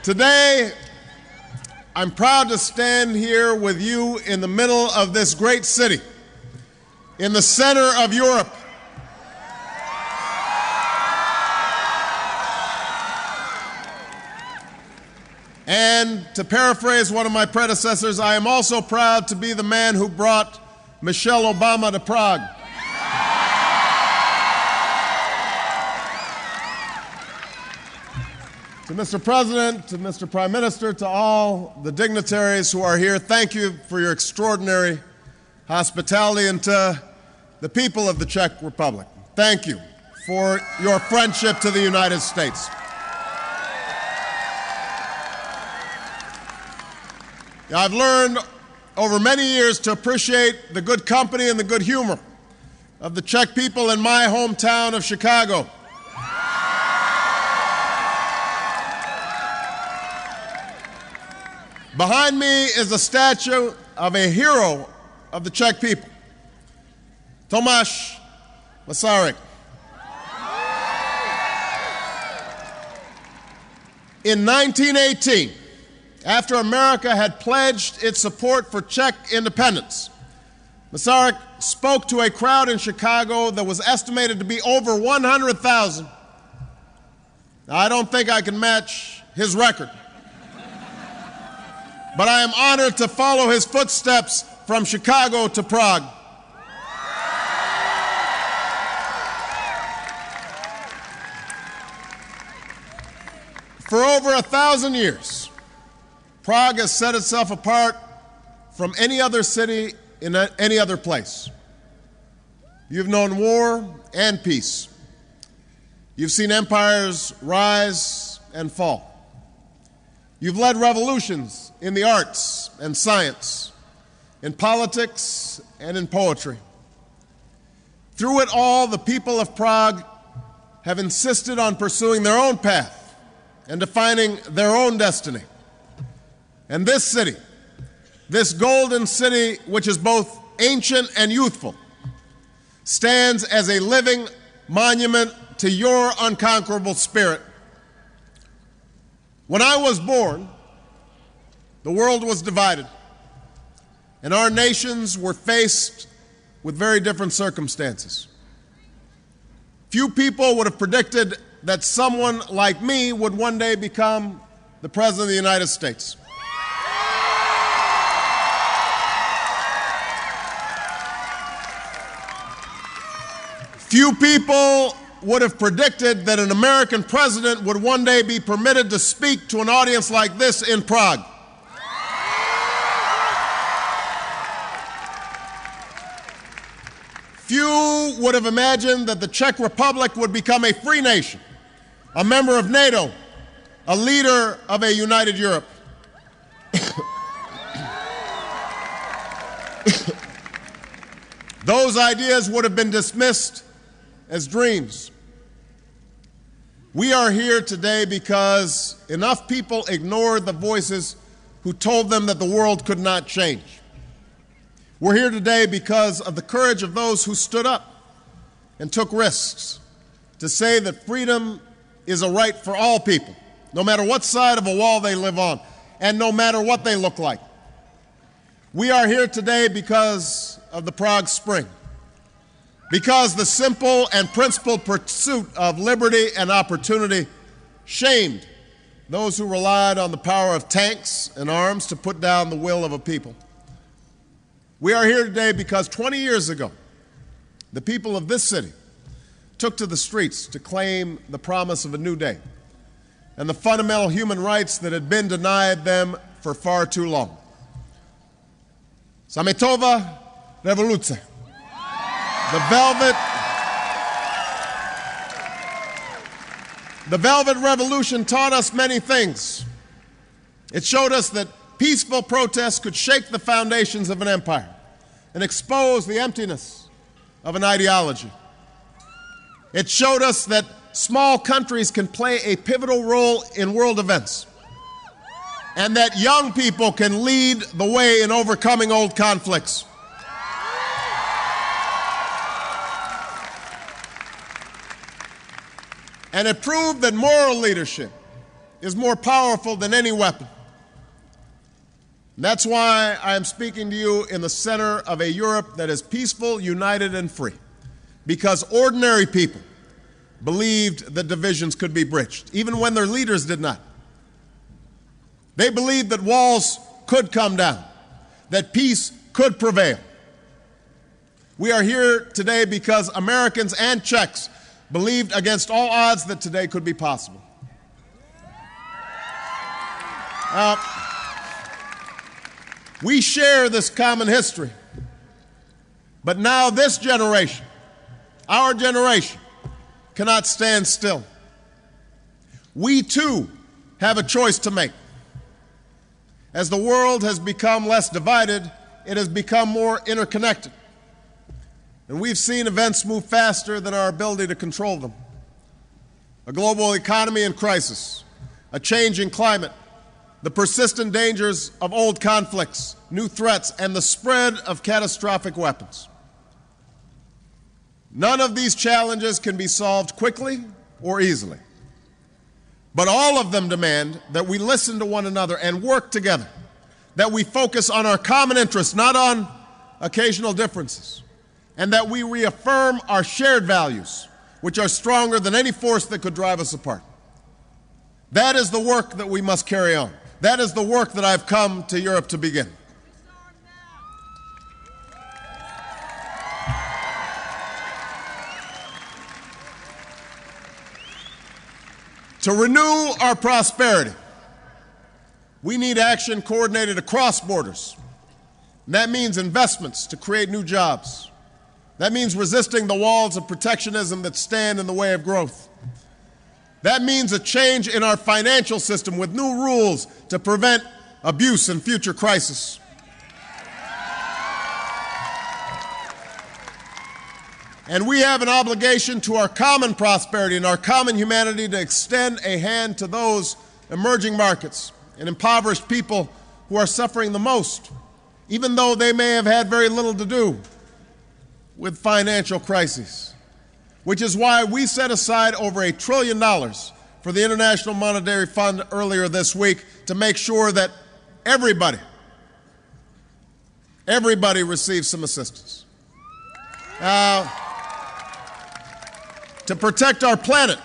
Today, I'm proud to stand here with you in the middle of this great city, in the center of Europe. And to paraphrase one of my predecessors, I am also proud to be the man who brought Michelle Obama to Prague. To Mr. President, to Mr. Prime Minister, to all the dignitaries who are here, thank you for your extraordinary hospitality, and to the people of the Czech Republic, thank you for your friendship to the United States. I've learned over many years to appreciate the good company and the good humor of the Czech people in my hometown of Chicago. Behind me is a statue of a hero of the Czech people, Tomáš Masaryk. In 1918, after America had pledged its support for Czech independence, Masaryk spoke to a crowd in Chicago that was estimated to be over 100,000. Now, I don't think I can match his record, but I am honored to follow his footsteps from Chicago to Prague. For over 1,000 years, Prague has set itself apart from any other city in any other place. You've known war and peace. You've seen empires rise and fall. You've led revolutions in the arts and science, in politics and in poetry. Through it all, the people of Prague have insisted on pursuing their own path and defining their own destiny. And this city, this golden city, which is both ancient and youthful, stands as a living monument to your unconquerable spirit. When I was born, the world was divided, and our nations were faced with very different circumstances. Few people would have predicted that someone like me would one day become the President of the United States. Few people would have predicted that an American president would one day be permitted to speak to an audience like this in Prague. Few would have imagined that the Czech Republic would become a free nation, a member of NATO, a leader of a united Europe. Those ideas would have been dismissed as dreams. We are here today because enough people ignored the voices who told them that the world could not change. We're here today because of the courage of those who stood up and took risks to say that freedom is a right for all people, no matter what side of a wall they live on, and no matter what they look like. We are here today because of the Prague Spring, because the simple and principled pursuit of liberty and opportunity shamed those who relied on the power of tanks and arms to put down the will of a people. We are here today because 20 years ago, the people of this city took to the streets to claim the promise of a new day and the fundamental human rights that had been denied them for far too long. Sametova revoluce. The Velvet Revolution taught us many things. It showed us that peaceful protests could shake the foundations of an empire and expose the emptiness of an ideology. It showed us that small countries can play a pivotal role in world events, and that young people can lead the way in overcoming old conflicts. And it proved that moral leadership is more powerful than any weapon. And that's why I am speaking to you in the center of a Europe that is peaceful, united, and free. Because ordinary people believed that divisions could be bridged, even when their leaders did not. They believed that walls could come down, that peace could prevail. We are here today because Americans and Czechs believed against all odds that today could be possible. We share this common history, but now this generation, our generation, cannot stand still. We too have a choice to make. As the world has become less divided, it has become more interconnected. And we've seen events move faster than our ability to control them. A global economy in crisis, a changing climate, the persistent dangers of old conflicts, new threats, and the spread of catastrophic weapons. None of these challenges can be solved quickly or easily. But all of them demand that we listen to one another and work together, that we focus on our common interests, not on occasional differences, and that we reaffirm our shared values, which are stronger than any force that could drive us apart. That is the work that we must carry on. That is the work that I've come to Europe to begin. To renew our prosperity, we need action coordinated across borders. And that means investments to create new jobs. That means resisting the walls of protectionism that stand in the way of growth. That means a change in our financial system with new rules to prevent abuse and future crisis. And we have an obligation to our common prosperity and our common humanity to extend a hand to those emerging markets and impoverished people who are suffering the most, even though they may have had very little to do with financial crises. Which is why we set aside over $1 trillion for the International Monetary Fund earlier this week to make sure that everybody receives some assistance. To protect our planet,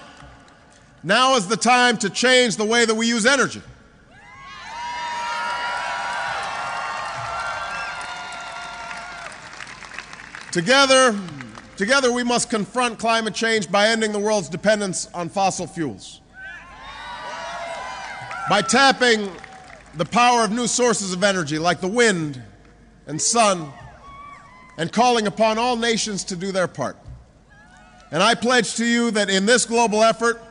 now is the time to change the way that we use energy. Together we must confront climate change by ending the world's dependence on fossil fuels, by tapping the power of new sources of energy like the wind and sun, and calling upon all nations to do their part. And I pledge to you that in this global effort,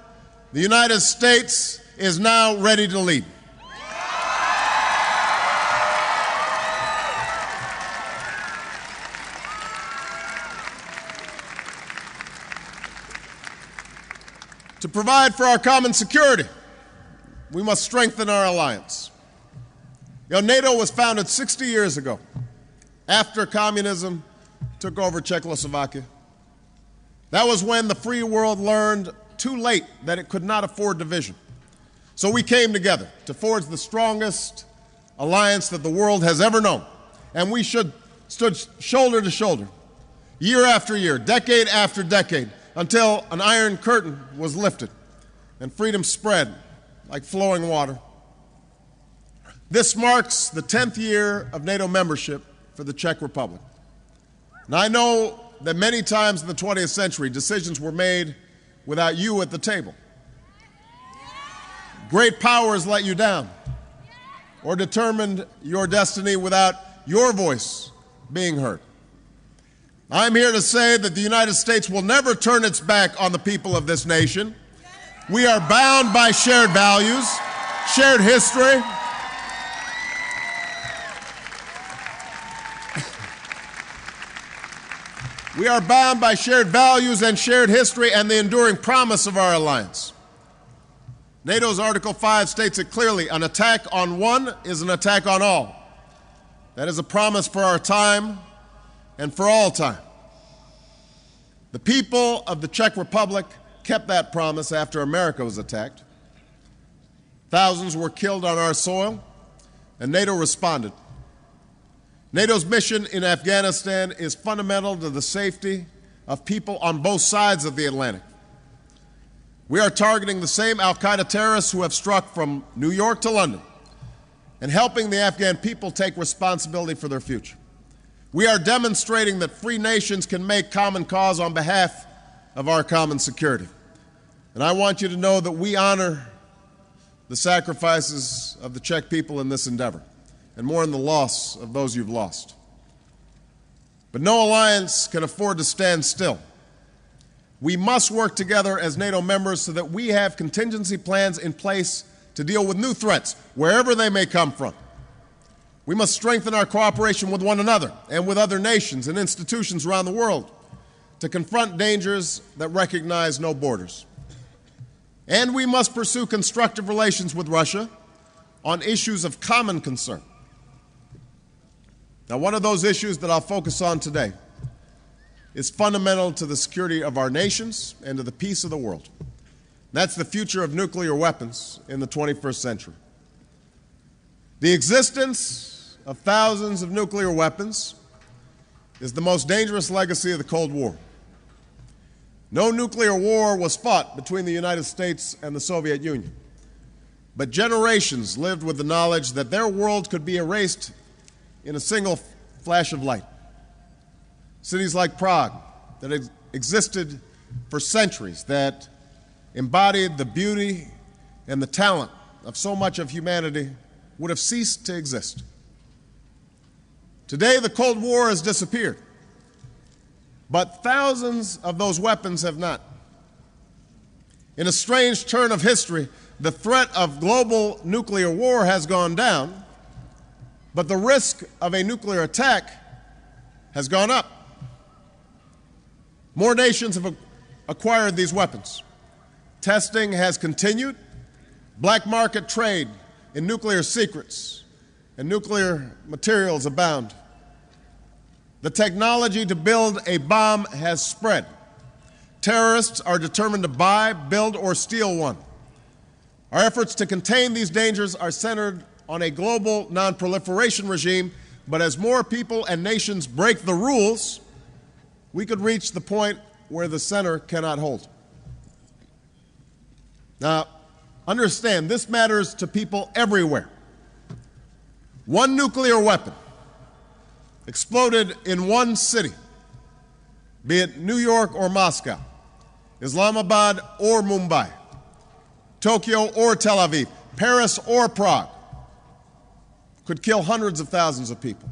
the United States is now ready to lead. To provide for our common security, we must strengthen our alliance. NATO was founded 60 years ago, after communism took over Czechoslovakia. That was when the free world learned too late that it could not afford division. So we came together to forge the strongest alliance that the world has ever known. And we stood shoulder to shoulder, year after year, decade after decade, until an iron curtain was lifted and freedom spread like flowing water. This marks the 10th year of NATO membership for the Czech Republic. And I know that many times in the 20th century, decisions were made without you at the table. Great powers let you down or determined your destiny without your voice being heard. I'm here to say that the United States will never turn its back on the people of this nation. We are bound by shared values, shared history. We are bound by shared values and shared history and the enduring promise of our alliance. NATO's Article 5 states it clearly: an attack on one is an attack on all. That is a promise for our time and for all time. The people of the Czech Republic kept that promise after America was attacked. Thousands were killed on our soil, and NATO responded. NATO's mission in Afghanistan is fundamental to the safety of people on both sides of the Atlantic. We are targeting the same al-Qaeda terrorists who have struck from New York to London and helping the Afghan people take responsibility for their future. We are demonstrating that free nations can make common cause on behalf of our common security. And I want you to know that we honor the sacrifices of the Czech people in this endeavor, and mourn the loss of those you've lost. But no alliance can afford to stand still. We must work together as NATO members so that we have contingency plans in place to deal with new threats, wherever they may come from. We must strengthen our cooperation with one another and with other nations and institutions around the world to confront dangers that recognize no borders. And we must pursue constructive relations with Russia on issues of common concern. Now, one of those issues that I'll focus on today is fundamental to the security of our nations and to the peace of the world. That's the future of nuclear weapons in the 21st century. The existence of thousands of nuclear weapons is the most dangerous legacy of the Cold War. No nuclear war was fought between the United States and the Soviet Union, but generations lived with the knowledge that their world could be erased in a single flash of light. Cities like Prague, that existed for centuries, that embodied the beauty and the talent of so much of humanity, would have ceased to exist. Today, the Cold War has disappeared, but thousands of those weapons have not. In a strange turn of history, the threat of global nuclear war has gone down, but the risk of a nuclear attack has gone up. More nations have acquired these weapons. Testing has continued. Black market trade in nuclear secrets and nuclear materials abound. The technology to build a bomb has spread. Terrorists are determined to buy, build, or steal one. Our efforts to contain these dangers are centered on a global non-proliferation regime, but as more people and nations break the rules, we could reach the point where the center cannot hold. Now, understand, this matters to people everywhere. One nuclear weapon exploded in one city, be it New York or Moscow, Islamabad or Mumbai, Tokyo or Tel Aviv, Paris or Prague, could kill hundreds of thousands of people.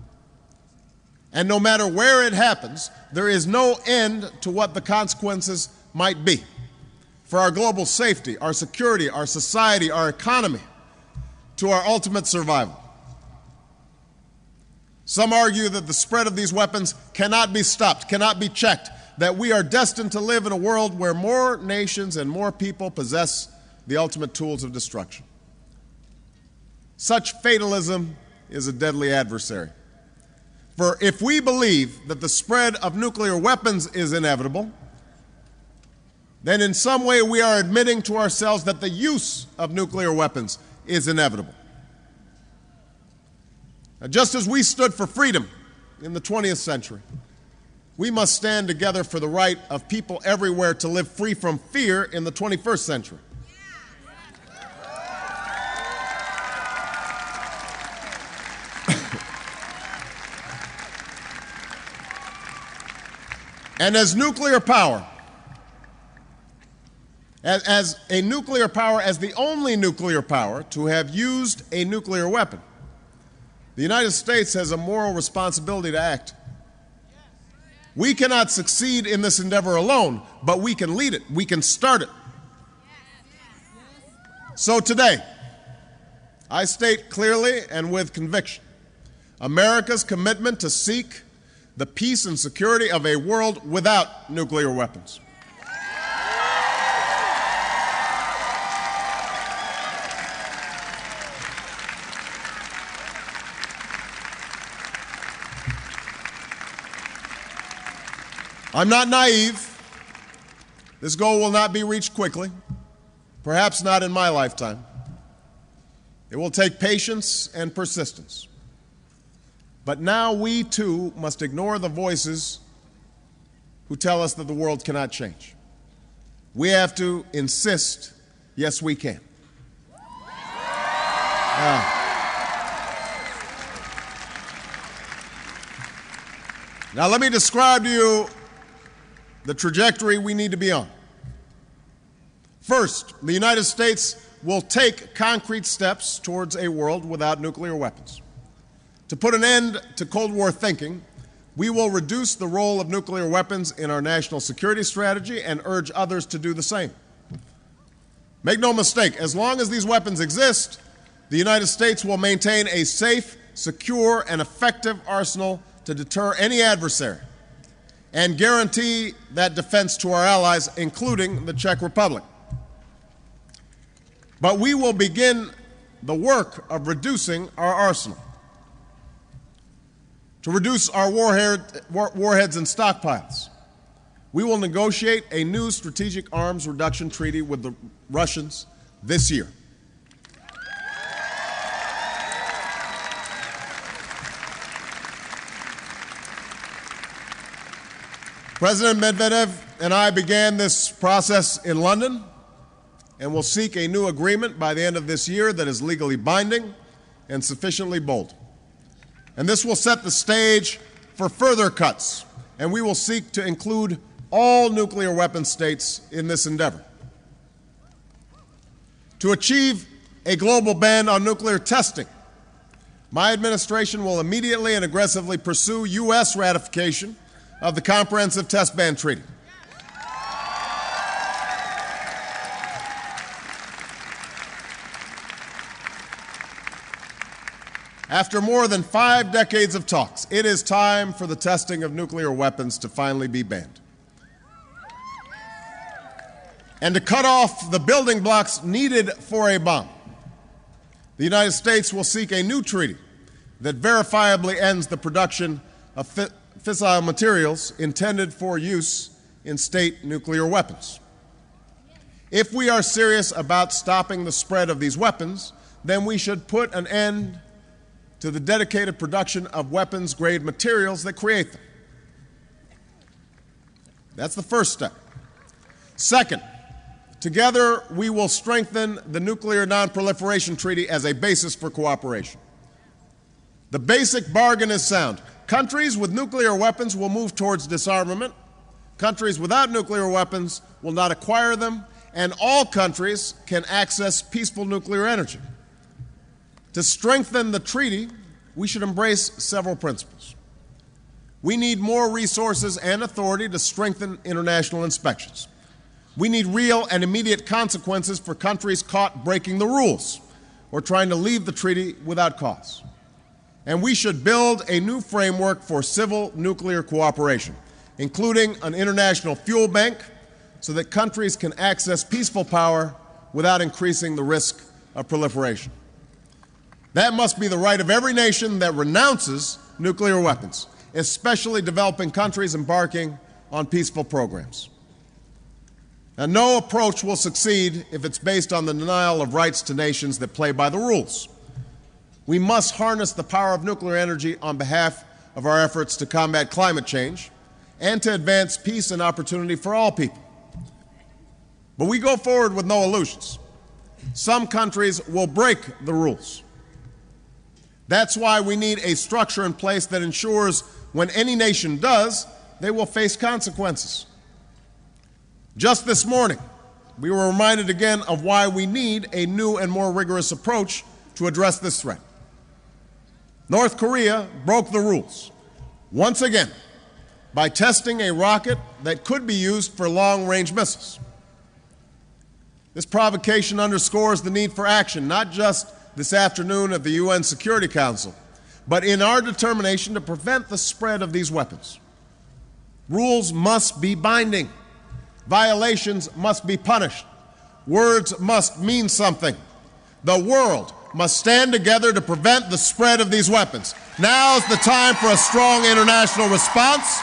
And no matter where it happens, there is no end to what the consequences might be for our global safety, our security, our society, our economy, to our ultimate survival. Some argue that the spread of these weapons cannot be stopped, cannot be checked, that we are destined to live in a world where more nations and more people possess the ultimate tools of destruction. Such fatalism is a deadly adversary. For if we believe that the spread of nuclear weapons is inevitable, then in some way we are admitting to ourselves that the use of nuclear weapons is inevitable. Now, just as we stood for freedom in the 20th century, we must stand together for the right of people everywhere to live free from fear in the 21st century. And as nuclear power, as a nuclear power, as the only nuclear power to have used a nuclear weapon, the United States has a moral responsibility to act. We cannot succeed in this endeavor alone, but we can lead it. We can start it. So today, I state clearly and with conviction America's commitment to seek the peace and security of a world without nuclear weapons. I'm not naive. This goal will not be reached quickly, perhaps not in my lifetime. It will take patience and persistence. But now we too must ignore the voices who tell us that the world cannot change. We have to insist, yes, we can. Now let me describe to you the trajectory we need to be on. First, the United States will take concrete steps towards a world without nuclear weapons. To put an end to Cold War thinking, we will reduce the role of nuclear weapons in our national security strategy and urge others to do the same. Make no mistake, as long as these weapons exist, the United States will maintain a safe, secure, and effective arsenal to deter any adversary and guarantee that defense to our allies, including the Czech Republic. But we will begin the work of reducing our arsenal. To reduce our warheads and stockpiles, we will negotiate a new strategic arms reduction treaty with the Russians this year. President Medvedev and I began this process in London and will seek a new agreement by the end of this year that is legally binding and sufficiently bold. And this will set the stage for further cuts, and we will seek to include all nuclear weapon states in this endeavor. To achieve a global ban on nuclear testing, my administration will immediately and aggressively pursue U.S. ratification of the Comprehensive Test Ban Treaty. After more than 5 decades of talks, it is time for the testing of nuclear weapons to finally be banned. And to cut off the building blocks needed for a bomb, the United States will seek a new treaty that verifiably ends the production of fissile materials intended for use in state nuclear weapons. If we are serious about stopping the spread of these weapons, then we should put an end to the dedicated production of weapons-grade materials that create them. That's the first step. Second, together we will strengthen the Nuclear Non-Proliferation Treaty as a basis for cooperation. The basic bargain is sound. Countries with nuclear weapons will move towards disarmament. Countries without nuclear weapons will not acquire them, and all countries can access peaceful nuclear energy. To strengthen the treaty, we should embrace several principles. We need more resources and authority to strengthen international inspections. We need real and immediate consequences for countries caught breaking the rules or trying to leave the treaty without cause. And we should build a new framework for civil nuclear cooperation, including an international fuel bank, so that countries can access peaceful power without increasing the risk of proliferation. That must be the right of every nation that renounces nuclear weapons, especially developing countries embarking on peaceful programs. Now, no approach will succeed if it's based on the denial of rights to nations that play by the rules. We must harness the power of nuclear energy on behalf of our efforts to combat climate change and to advance peace and opportunity for all people. But we go forward with no illusions. Some countries will break the rules. That's why we need a structure in place that ensures when any nation does, they will face consequences. Just this morning, we were reminded again of why we need a new and more rigorous approach to address this threat. North Korea broke the rules, once again, by testing a rocket that could be used for long-range missiles. This provocation underscores the need for action, not just this afternoon at the UN Security Council, but in our determination to prevent the spread of these weapons. Rules must be binding. Violations must be punished. Words must mean something. The world must stand together to prevent the spread of these weapons. Now is the time for a strong international response.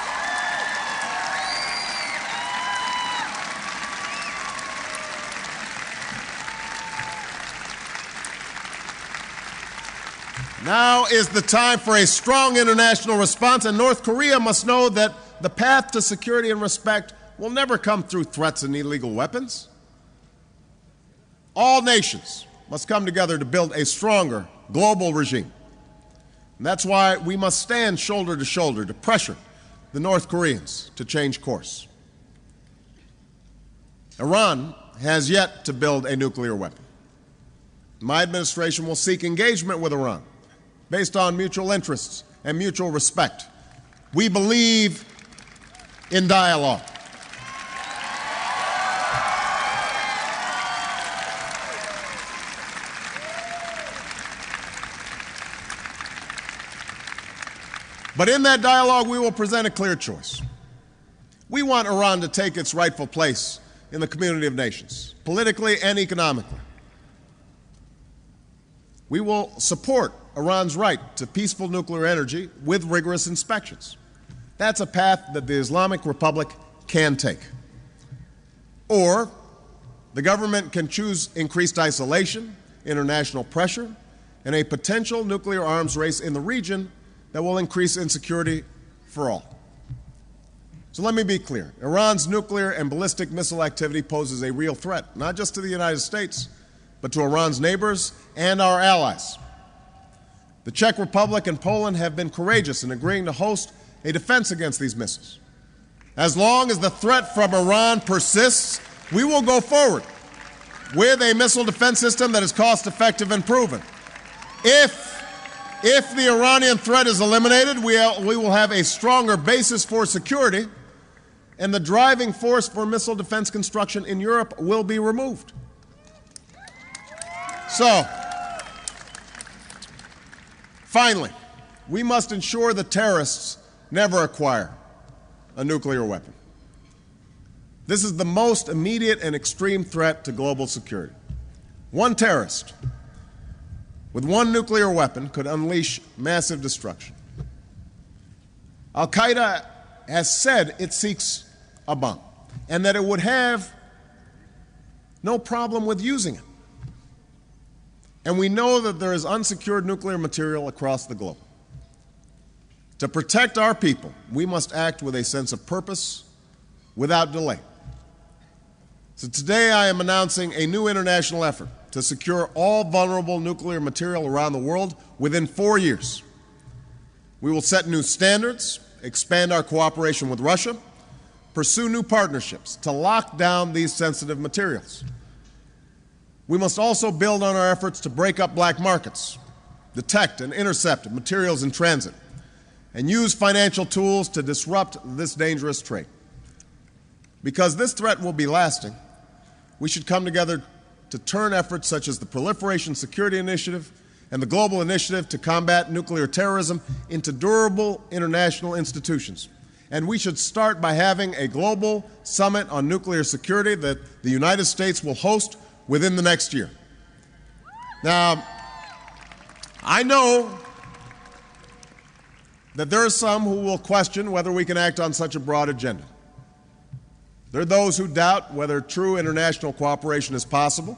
Now is the time for a strong international response, and North Korea must know that the path to security and respect will never come through threats and illegal weapons. All nations must come together to build a stronger global regime. And that's why we must stand shoulder to shoulder to pressure the North Koreans to change course. Iran has yet to build a nuclear weapon. My administration will seek engagement with Iran based on mutual interests and mutual respect. We believe in dialogue. But in that dialogue, we will present a clear choice. We want Iran to take its rightful place in the community of nations, politically and economically. We will support Iran's right to peaceful nuclear energy with rigorous inspections. That's a path that the Islamic Republic can take. Or the government can choose increased isolation, international pressure, and a potential nuclear arms race in the region that will increase insecurity for all. So let me be clear. Iran's nuclear and ballistic missile activity poses a real threat, not just to the United States, but to Iran's neighbors and our allies. The Czech Republic and Poland have been courageous in agreeing to host a defense against these missiles. As long as the threat from Iran persists, we will go forward with a missile defense system that is cost-effective and proven. If the Iranian threat is eliminated, we will have a stronger basis for security, and the driving force for missile defense construction in Europe will be removed. So, finally, we must ensure that terrorists never acquire a nuclear weapon. This is the most immediate and extreme threat to global security. One terrorist with one nuclear weapon could unleash massive destruction. Al-Qaeda has said it seeks a bomb and that it would have no problem with using it. And we know that there is unsecured nuclear material across the globe. To protect our people, we must act with a sense of purpose without delay. So today I am announcing a new international effort to secure all vulnerable nuclear material around the world within 4 years. We will set new standards, expand our cooperation with Russia, pursue new partnerships to lock down these sensitive materials. We must also build on our efforts to break up black markets, detect and intercept materials in transit, and use financial tools to disrupt this dangerous trade. Because this threat will be lasting, we should come together to turn efforts such as the Proliferation Security Initiative and the Global Initiative to Combat Nuclear Terrorism into durable international institutions. And we should start by having a global summit on nuclear security that the United States will host within the next year. Now, I know that there are some who will question whether we can act on such a broad agenda. There are those who doubt whether true international cooperation is possible,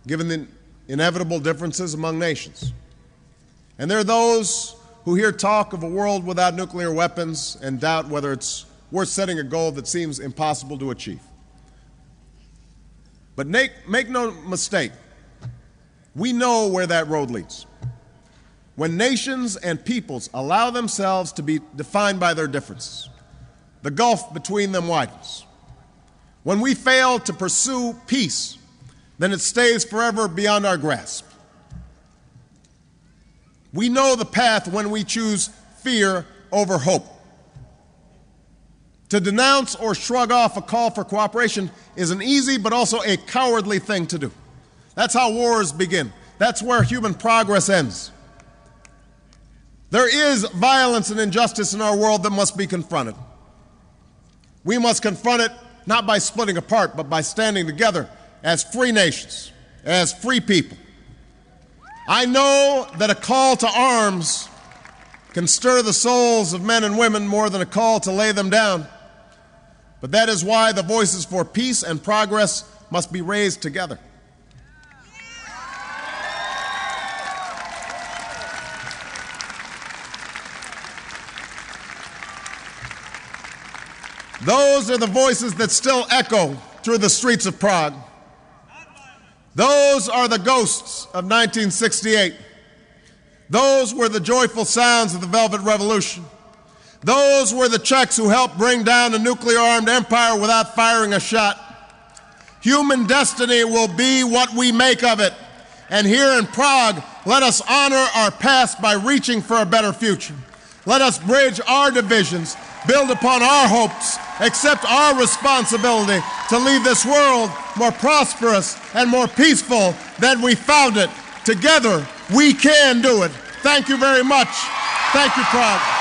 given the inevitable differences among nations. And there are those who hear talk of a world without nuclear weapons and doubt whether it's worth setting a goal that seems impossible to achieve. But make no mistake, we know where that road leads. When nations and peoples allow themselves to be defined by their differences, the gulf between them widens. When we fail to pursue peace, then it stays forever beyond our grasp. We know the path when we choose fear over hope. To denounce or shrug off a call for cooperation is an easy but also a cowardly thing to do. That's how wars begin. That's where human progress ends. There is violence and injustice in our world that must be confronted. We must confront it not by splitting apart, but by standing together as free nations, as free people. I know that a call to arms can stir the souls of men and women more than a call to lay them down. But that is why the voices for peace and progress must be raised together. Those are the voices that still echo through the streets of Prague. Those are the ghosts of 1968. Those were the joyful sounds of the Velvet Revolution. Those were the Czechs who helped bring down a nuclear-armed empire without firing a shot. Human destiny will be what we make of it. And here in Prague, let us honor our past by reaching for a better future. Let us bridge our divisions, build upon our hopes, accept our responsibility to leave this world more prosperous and more peaceful than we found it. Together, we can do it. Thank you very much. Thank you, Prague.